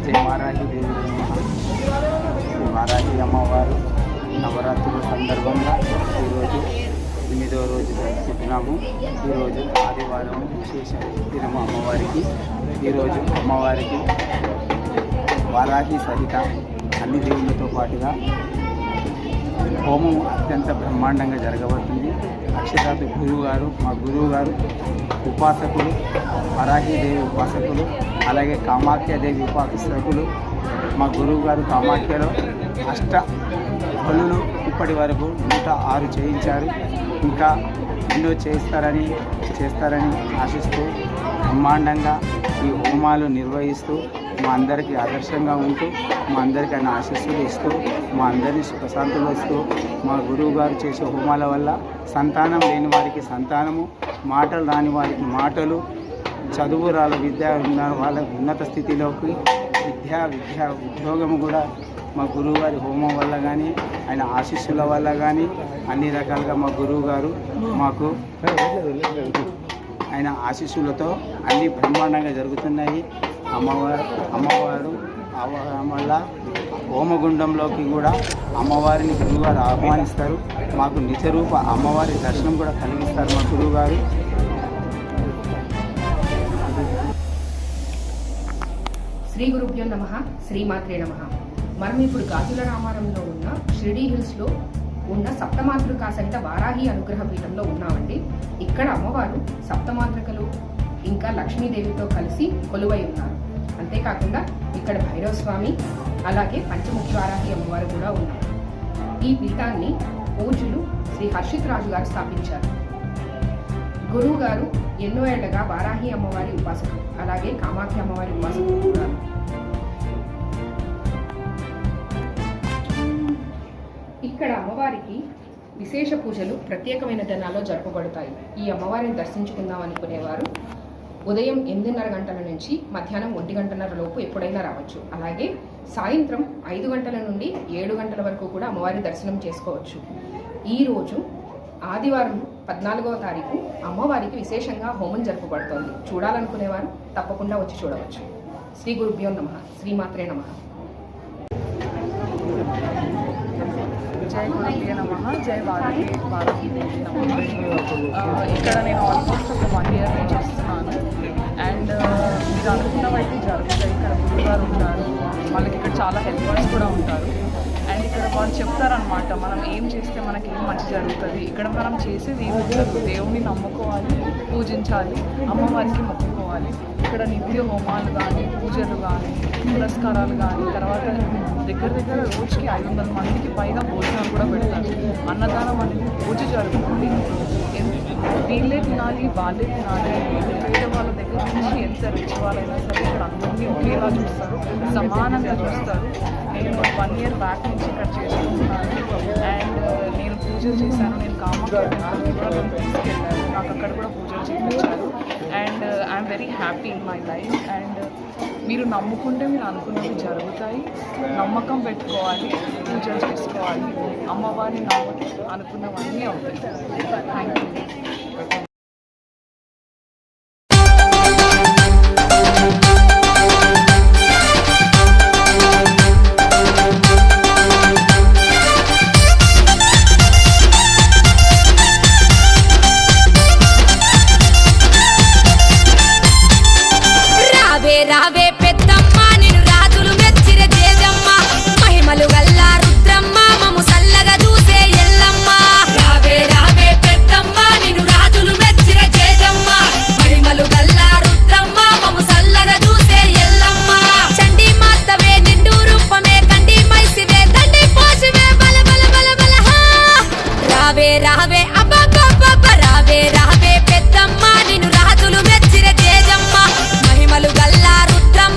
జై వారాహి దేవి శ్రీ వారాహి అమ్మవారు నవరాత్రుల సందర్భంగా ఈరోజు 8వ రోజు జరుపుకుంటున్నాము. ఈరోజు ఆదివారం విశేష దినము అమ్మవారికి. ఈరోజు అమ్మవారికి వారాహి సహిత అన్ని దేవుళ్ళతో పాటుగా హోమం అత్యంత బ్రహ్మాండంగా జరగబోతుంది. అక్షరాత్ మా గురువు గారు ఉపాసకులు, వరాహీదేవి ఉపాసకులు, అలాగే కామాఖ్యాదేవి ఉపాసకులు. మా గురువు గారు కామాఖ్యలో అష్ట బలులు ఇప్పటి వరకు 106 చేయించారు. ఇంకా ఎన్నో చేస్తారని ఆశిస్తూ బ్రహ్మాండంగా ఈ హోమాలు నిర్వహిస్తూ మా అందరికీ ఆదర్శంగా ఉంటూ మా అందరికీ ఆయన ఆశీస్సులు ఇస్తూ మా అందరినీ సుఖశాంతులు ఇస్తూ మా గురువు గారు చేసే హోమాల వల్ల సంతానం లేని వారికి సంతానము, మాటలు రాని వారికి మాటలు, చదువు రాల విద్య ఉన్న వాళ్ళకి ఉన్నత స్థితిలోకి ఉద్యోగము కూడా మా గురువు గారి హోమం వల్ల కానీ ఆయన ఆశీస్సుల వల్ల కానీ అన్ని రకాలుగా మా గురువు గారు మాకు ఆయన ఆశీస్సులతో అన్ని బ్రహ్మాండంగా జరుగుతున్నాయి. అమ్మవారు వల్ల హోమగుండంలోకి కూడా అమ్మవారిని గురువుగారు ఆహ్వానిస్తారు. మాకు నిజరూప అమ్మవారి దర్శనం కూడా కలిగిస్తారు మా గురువుగారు. శ్రీ గురుభ్యో నమః, శ్రీమాత్రే నమః. మనం ఇప్పుడు గాజుల రామారంలో ఉన్న షిరిడీ హిల్స్లో ఉన్న సప్తమాతృకా సహిత వారాహి అనుగ్రహ పీఠంలో ఉన్నామండి. ఇక్కడ అమ్మవారు సప్తమాతృకలు ఇంకా లక్ష్మీదేవితో కలిసి కొలువై ఉన్నారు. అంతేకాకుండా ఇక్కడ భైరవ స్వామి అలాగే పంచముఖి వారాహి అమ్మవారు కూడా ఉన్నారు. ఈ పీఠాన్ని పూజ్యులు శ్రీ హర్షిత్ రాజు గారు స్థాపించారు. గురువు గారు ఎన్నో ఏళ్లగా వారాహి అమ్మవారి ఉపాసకులు, అలాగే కామాఖ్య అమ్మవారి ఉపాసకులు కూడా. ఇక్కడ అమ్మవారికి విశేష పూజలు ప్రత్యేకమైన దినాల్లో జరపబడతాయి. ఈ అమ్మవారిని దర్శించుకుందాం అనుకునేవారు ఉదయం 8:30 గంటల నుంచి మధ్యాహ్నం 1:30 లోపు ఎప్పుడైనా రావచ్చు. అలాగే సాయంత్రం 5 గంటల నుండి 7 గంటల వరకు కూడా అమ్మవారి దర్శనం చేసుకోవచ్చు. ఈరోజు ఆదివారం 14వ తారీఖు అమ్మవారికి విశేషంగా హోమం జరపబడుతోంది. చూడాలనుకునేవారు తప్పకుండా వచ్చి చూడవచ్చు. శ్రీ గురుభ్యో నమః, శ్రీమాత్రే నమః. జై గురుభ్యో నమః, జై వారాహి దేవి నమః. ఇక్కడ నేను ఆల్మోస్ట్ ఒక 1 year నుంచి వస్తున్నాను. అండ్ మీరు అనుకున్నవైతే జరుగుతాయి. ఇక్కడ గురువుగారు ఉంటారు, వాళ్ళకి ఇక్కడ చాలా హెల్పర్స్ కూడా ఉంటారు. అండ్ ఇక్కడ వాళ్ళు చెప్తారనమాట మనం ఏం చేస్తే మనకి ఏం మంచి జరుగుతుంది. ఇక్కడ మనం చేసేది ఏమి, దేవుణ్ణి నమ్ముకోవాలి, పూజించాలి, అమ్మవారికి మొక్కుకోవాలి. ఇక్కడ నిత్య హోమాలు కానీ, పూజలు కానీ, పురస్కారాలు కానీ, తర్వాత దగ్గర రోజుకి 500 మందికి పైగా భోజనాలు కూడా పెడతారు. అన్నదానం అనేది రోజు జరుగుతుంది. వీళ్ళే తినాలి, వాళ్ళే తినాలి. పేద వాళ్ళ దగ్గర నుంచి ఎంత రిచ్ వాళ్ళైనా సరే ఇక్కడ అందరినీ ఒకేలా చూస్తారు, సమానంగా చూస్తారు. నేను 1 year బ్యాక్ నుంచి ఇక్కడ చేసుకుంటున్నాను. అండ్ నేను పూజలు చేశాను. నేను కామాఖ్య టెంపుల్కి కూడా తీసుకెళ్ళాను, నాకు అక్కడ కూడా పూజలు చేయించారు. And I'm very happy in my life. And మీరు నమ్ముకుంటే మీరు అనుకున్నవి జరుగుతాయి. నమ్మకం పెట్టుకోవాలి, పూజలు చేసుకోవాలి, అమ్మవారిని నమ్మితే అనుకున్నవన్నీ అవుతాయి. Thank you. రావే పెద్దమ్మ నిన్ను రాజులు మెచ్చిర జేజమ్మ, మహిమలు గల్ల రుద్రమ్మ మము సల్లగా చూసే ఎల్లమ్మ. రావే పెద్దమ్మ నిన్ను రాజులు మెచ్చిర జేజమ్మ, మహిమలు గల్ల రుద్రమ్మ మము సల్లగా చూసే ఎల్లమ్మ. చండి మాతవే నిండు రూపమే కండి మైసివే దండి పోసివే బల బల బల బల హా. రావే అబ్బబ్బబ్బ రావే పెద్దమ్మ నిన్ను రాజులు మెచ్చిర జేజమ్మ, మహిమలు గల్ల రుద్రమ్మ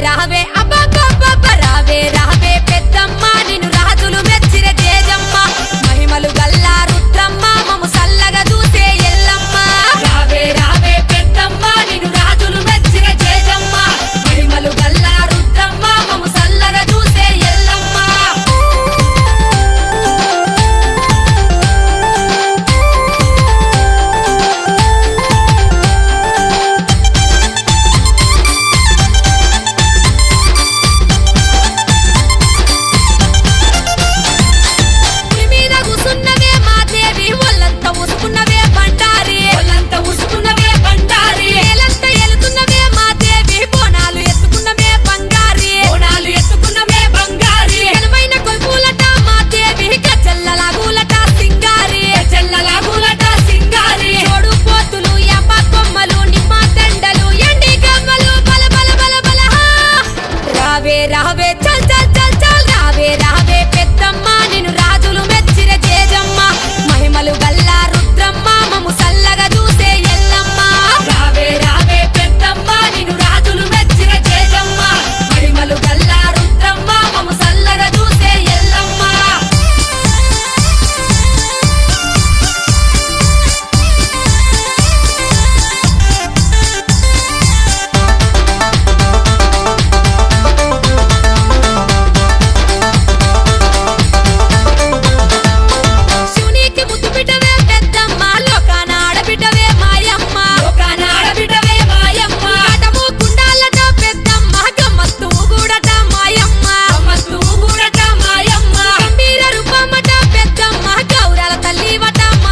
రావే